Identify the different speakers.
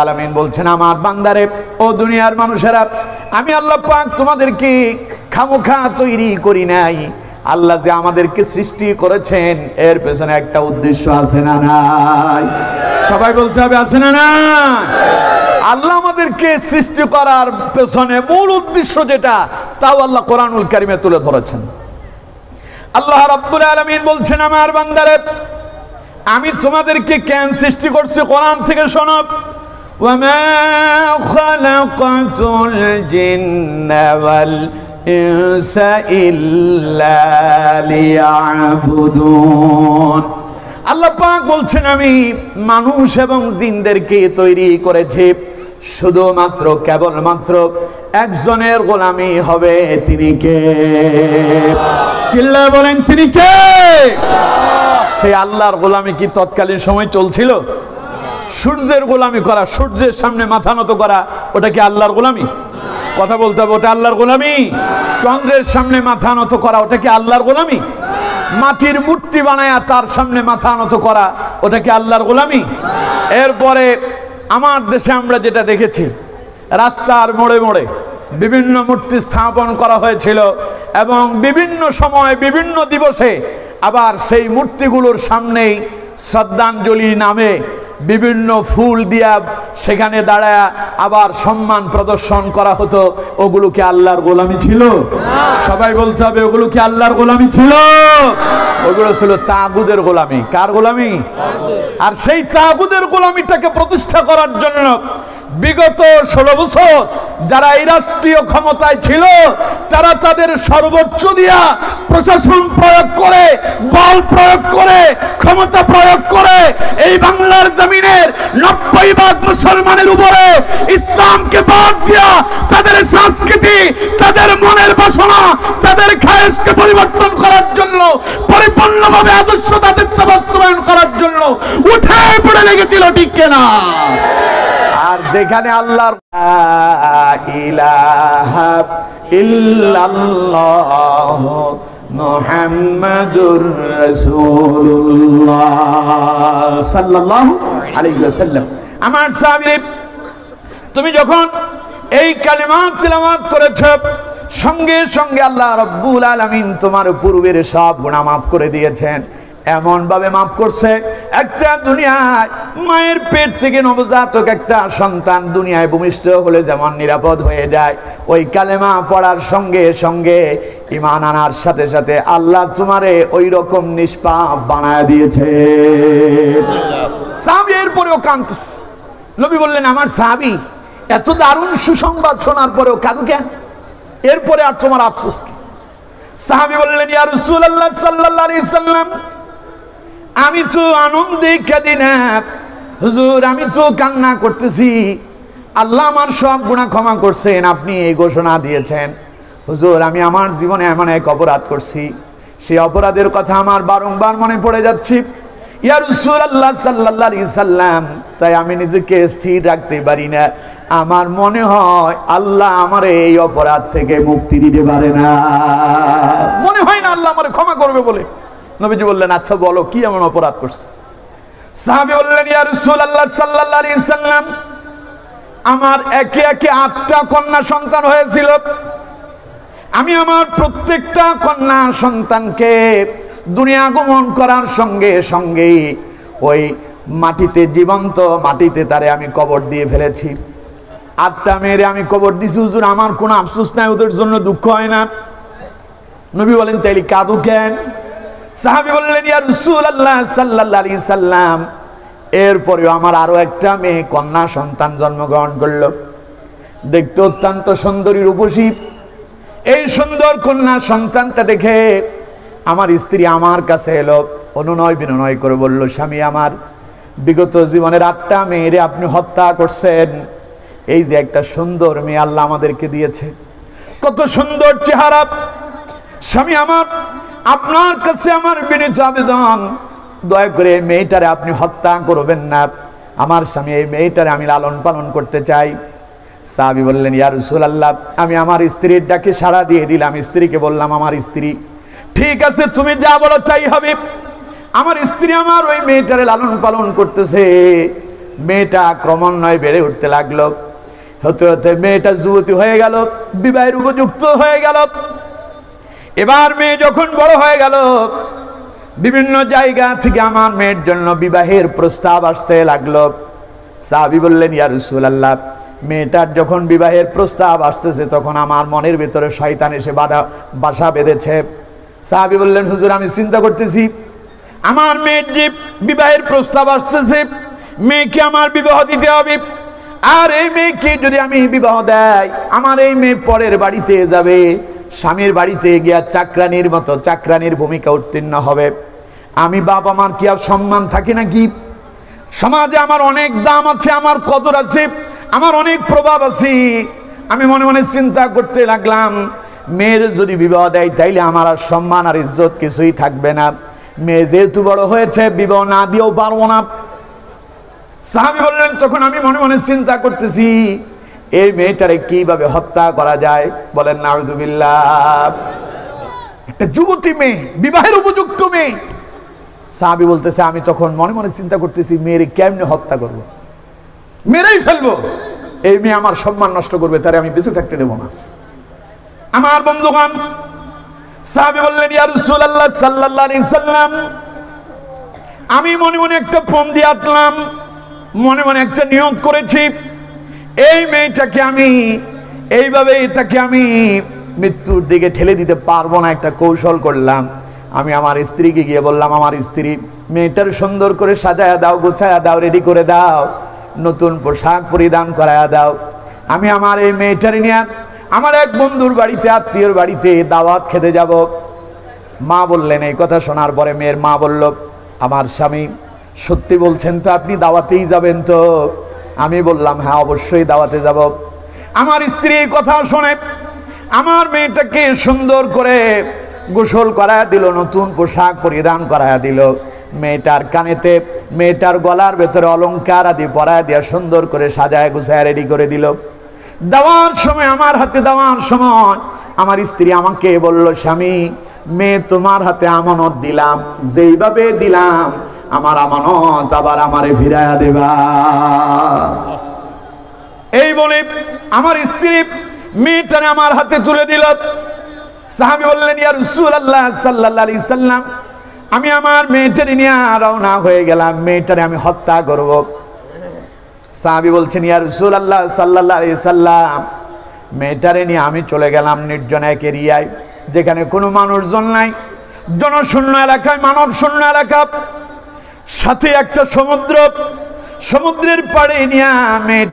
Speaker 1: আলামিন বলছেন, আমার বান্দারে, ও দুনিয়ার মানুষেরা, আমি আল্লাহ পাক তোমাদেরকে খামোখা তৈরি করি নাই। আল্লাহ যে আমাদেরকে সৃষ্টি করেছেন এর পেছনে একটা উদ্দেশ্য আছে না নাই? সবাই বলতে হবে, আছে না না? আল্লাহ আমাদেরকে সৃষ্টি করার পেছনে মূল উদ্দেশ্য যেটা, তাও আল্লাহ কোরআনুল কারীমে তুলে ধরেছেন। আল্লাহ রাব্বুল আলামিন বলছেন, আমার বান্দারে, আমি তোমাদেরকে কেন সৃষ্টি করছি কোরআন থেকে শোনো। ওয়ামা খালাকাতুল জিন্না ওয়াল ইনসা ইল্লা লিয়াবুদুন। আল্লাহ পাক বলছেন, আমি মানুষ এবং জিনদেরকে তৈরি করেছি শুধুমাত্র কেবলমাত্র একজনের গোলামি হবে। তিনি কে? চিল্লায় বলেন, তিনি কে? সেই আল্লাহর গোলামি কি তৎকালীন সময় চলছিল? সূর্যের গোলামি করা, সূর্যের সামনে মাথা নত করা, ওটা কি আল্লাহর গোলামি? কথা বলতে হবে, ওটা আল্লাহর গোলামি? চন্দ্রের সামনে মাথা নত করা, ওটা কি আল্লাহর গোলামি? মাটির মূর্তি বানায়া তার সামনে মাথা নত করা, ওটা কি আল্লাহর গোলামি? এরপরে আমার দেশে আমরা যেটা দেখেছি, রাস্তার মোড়ে মোড়ে বিভিন্ন মূর্তি স্থাপন করা হয়েছিল এবং বিভিন্ন সময় বিভিন্ন দিবসে আবার সেই মূর্তিগুলোর সামনেই শ্রদ্ধাঞ্জলি নামে বিভিন্ন ফুল দিয়া সেখানে দাঁড়ায় আবার সম্মান প্রদর্শন করা হতো। ওগুলো কি আল্লাহর গোলামি ছিল? সবাই বলতে হবে, ওগুলো কি আল্লাহর গোলামি ছিল? ওগুলো ছিল তাগুদের গোলামি। কার গোলামি? আর সেই তাগুদের গোলামিটাকে প্রতিষ্ঠা করার জন্য বিগত 16 বছর যারা এই রাষ্ট্রীয় ক্ষমতায় ছিল, তারা তাদের সর্বোচ্চ দিয়া প্রশাসন প্রয়োগ করে, বল প্রয়োগ করে, ক্ষমতা প্রয়োগ করে এই বাংলার জমিনের 90% মুসলমানের উপরে ইসলামকে বাদ দিয়া তাদের সংস্কৃতি, তাদের মনের বাসনা, তাদের খায়েশকে পরিবর্তন করার জন্য, পরিপূর্ণভাবে আদর্শ তাদেরকে বাস্তবায়ন করার জন্য উঠে পড়ে লেগেছিল, ঠিক কিনা? আর যেখানে আল্লাহর ইলাহা ইল্লাল্লাহ মুহাম্মাদুর রাসূলুল্লাহ সাল্লাল্লাহু আলাইহি ওয়াসাল্লাম, আমার সাহাবী, তুমি যখন এই কালিমা তিলাওয়াত করেছ, সঙ্গে সঙ্গে আল্লাহ রাব্বুল আলামিন তোমার পূর্বের সব গুনাহ মাফ করে দিয়েছেন। এমন ভাবে মাফ করছে, একটা দুনিয়ায় মায়ের পেট থেকে নবজাতক একটা সন্তান দুনিয়ায় ভূমিষ্ঠ হলে যেমন নিরাপদ হয়ে যায়, ওই কালেমা পড়ার সঙ্গে সঙ্গে, ঈমান আনার সাথে সাথে আল্লাহ তোমারে ওই রকম নিষ্পাপ বানায় দিয়েছে। সাহাবী এরপরেও কাঁদতেছে। নবী বললেন, আমার সাহাবী, এত দারুণ সুসংবাদ শোনার পরেও কাঁদো কেন? এরপরে আর তোমার আফসোস কি? সাহাবী বললেন, ইয়া রাসূলুল্লাহ সাল্লাল্লাহু আলাইহি সাল্লাম, আমি তো আনন্দে কাঁদি না হুজুর, আমি তো কান্না করতেছি। আল্লাহ আমার সব গুনাহ ক্ষমা করছেন, আপনি এই ঘোষণা দিয়েছেন। হুজুর, আমি আমার জীবনে এমন এক অপরাধ করছি, সেই অপরাধের কথা আমার বারংবার মনে পড়ে যাচ্ছে। ইয়া রাসূলুল্লাহ সাল্লাল্লাহু আলাইহি সাল্লাম, তাই আমি নিজেকে স্থির রাখতে পারি না। আমার মনে হয় আল্লাহ আমারে এই অপরাধ থেকে মুক্তি দিতে পারে না, মনে হয় না আল্লাহ আমারে ক্ষমা করবে বলে। নবীজি বললেন, আচ্ছা বলো কি এমন অপরাধ করছে? সাহাবী বললেন, ইয়া রাসূলুল্লাহ সাল্লাল্লাহু আলাইহি সাল্লাম, আমার একে একে 8টা কন্যা সন্তান হয়েছিল। আমি আমার প্রত্যেকটা কন্যা সন্তানকে দুনিয়া আগমন করার সঙ্গে সঙ্গেই ওই মাটিতে, জীবন্ত মাটিতে তারে আমি কবর দিয়ে ফেলেছি। 8টা মেয়েরে আমি কবর দিছি। হুজুর, আমার কোনো আফসোস নাই, ওদের জন্য দুঃখ হয় না। নবী বলেন, তাইলে কাঁদো কেন? সাহাবী বললেন, ইয়া রাসূলুল্লাহ সাল্লাল্লাহু আলাইহি সাল্লাম, এরপরেও আমার আরো একটা মেয়ে কন্যা সন্তান জন্মগ্রহণ করলো। দেখতে অত্যন্ত সুন্দরী, রূপসী। এই সুন্দর কন্যা সন্তানটা দেখে আমার স্ত্রী আমার কাছে এলো, অনুনয় বিনয় করে বলল, স্বামী আমার, বিগত জীবনের 8টা মেয়েরে আপনি হত্যা করছেন। এই যে একটা সুন্দর মেয়ে আল্লাহ আমাদেরকে দিয়েছে, কত সুন্দর চেহারা। স্বামী আমার, আপনার কাছে আমার বিনীত আবেদন, দয়া করে মেয়েটারে আপনি হত্যা করবেন না। আমার স্বামী, এই মেয়েটারে আমি লালন পালন করতে চাই। সাহাবী বললেন, ইয়া রাসূলুল্লাহ, আমি আমার স্ত্রীর ডাকে সাড়া দিয়ে দিলাম। স্ত্রীকে বললাম, আমার স্ত্রী, ঠিক আছে, তুমি যা বলো তাই হবে। আমার স্ত্রী আমার ওই মেয়েটারে লালন পালন করতেছে। মেয়েটা ক্রমান্বয়ে বেড়ে উঠতে লাগলো। হতে হতে মেয়েটা যুবতী হয়ে গেল, বিবাহের উপযুক্ত হয়ে গেল। এবার মেয়ে যখন বড় হয়ে গেল, বিভিন্ন জায়গা থেকে আমার মেয়ের জন্য বিবাহের প্রস্তাব আসতে লাগলো। সাহাবী বললেন, ইয়া রাসূলুল্লাহ, মেয়েটার যখন বিবাহের প্রস্তাব আসতেছে তখন আমার মনের ভিতরে শয়তান এসে বাসা বেঁধেছে। সাহাবী বললেন, হুজুর আমি চিন্তা করতেছি, আমার মেয়ের যে বিবাহের প্রস্তাব আসতেছে, মেয়েকে আমার বিবাহ দিতে হবে। আর এই মেয়েকে যদি আমি বিবাহ দেই, আমার এই মেয়ে পরের বাড়িতে যাবে, স্বামীর বাড়িতে গিয়া চাকরানির মতো চাকরানির ভূমিকা উত্তীর্ণ হবে। আমি বাবা মার কি আর সম্মান থাকে নাকি? সমাজে আমার অনেক দাম আছে, আমার কদর আছে, আমার অনেক প্রভাব আছে। আমি মনে মনে চিন্তা করতে লাগলাম, মেয়ের যদি বিবাহ দেয় তাইলে আমার আর সম্মান আর ইজ্জত কিছুই থাকবে না। মেয়ে যেহেতু বড় হয়েছে, বিবাহ না দিয়েও পারবো না। সাহাবী বললেন, তখন আমি মনে মনে চিন্তা করতেছি এই মেয়েটারে কিভাবে হত্যা করা যায়। বলেন নাউযুবিল্লাহ। একটা যুবতী মেয়ে, বিবাহের উপযুক্ত মেয়ে। সাহাবী বলতেছে, আমি তখন মনে মনে চিন্তা করতেছি মেয়েরে কেমনে হত্যা করব, মেরেই ফেলবো। এই মেয়ে আমার সম্মান নষ্ট করবে, তারে আমি বেঁচে থাকতে দেব না। আমার বন্ধুগণ, সাহাবী বললেন, ইয়া রাসূলুল্লাহ সাল্লাল্লাহু আলাইহি সাল্লাম, আমি মনে মনে একটা ফোন দিয়ে আটলাম, মনে মনে একটা নিয়ত করেছি, এই মেয়েটাকে আমি এইভাবে তাকে আমি মৃত্যুর দিকে ঠেলে দিতে পারবো না। একটা কৌশল করলাম, আমি আমার স্ত্রীকে গিয়ে বললাম, আমার স্ত্রী, মেয়েটার সুন্দর করে সাজায়া দাও, গোছায়া দাও, রেডি করে দাও, নতুন পোশাক পরিধান করায়া দাও। আমি আমার এই মেয়েটার নিয়ে আমার এক বন্ধুর বাড়িতে, আত্মীয়র বাড়িতে দাওয়াত খেতে যাব। মা বললেন, এই কথা শোনার পরে মেয়ের মা বলল, আমার স্বামী সত্যি বলছেন তো, আপনি দাওয়াতেই যাবেন তো? আমি বললাম, হ্যাঁ অবশ্যই দাওয়াতে যাব। আমার স্ত্রী এই কথা শুনে আমার মেয়েটাকে সুন্দর করে গোসল করায়া দিল, নতুন পোশাক পরিধান করায়া দিল, মেয়েটার কানেতে, মেয়েটার গলার ভেতরে অলংকার আদি পরায়া দিয়া সুন্দর করে সাজায় গুছায় রেডি করে দিল। দেওয়ার সময়, আমার হাতে দেওয়ার সময় আমার স্ত্রী আমাকে বলল, স্বামী, মেয়ে তোমার হাতে আমানত দিলাম, যেইভাবে দিলাম আমার আমানত আবার আমারে ফিরাইয়া দেবা। এই বলে আমার স্ত্রী মেয়েটারে আমার হাতে তুলে দিল। সাহাবী বললেন, ইয়া রাসূলুল্লাহ সাল্লাল্লাহু আলাইহি সাল্লাম, আমি আমার মেয়েটারে নিয়ে রওনা হয়ে গেলাম, মেয়েটারে আমি হত্যা করব। সাহাবী বলছেন, ইয়া রাসূলুল্লাহ সাল্লাল্লাহু আলাইহি সাল্লাম, মেয়েটারে নিয়ে আমি চলে গেলাম নির্জন এক এরিয়ায়, যেখানে কোনো মানুষজন নাই, জনশূন্য এলাকায়, মানব শূন্য এলাকা, সাথে একটা সমুদ্র, সমুদ্রের পাড়ে নিয়ে মেয়ে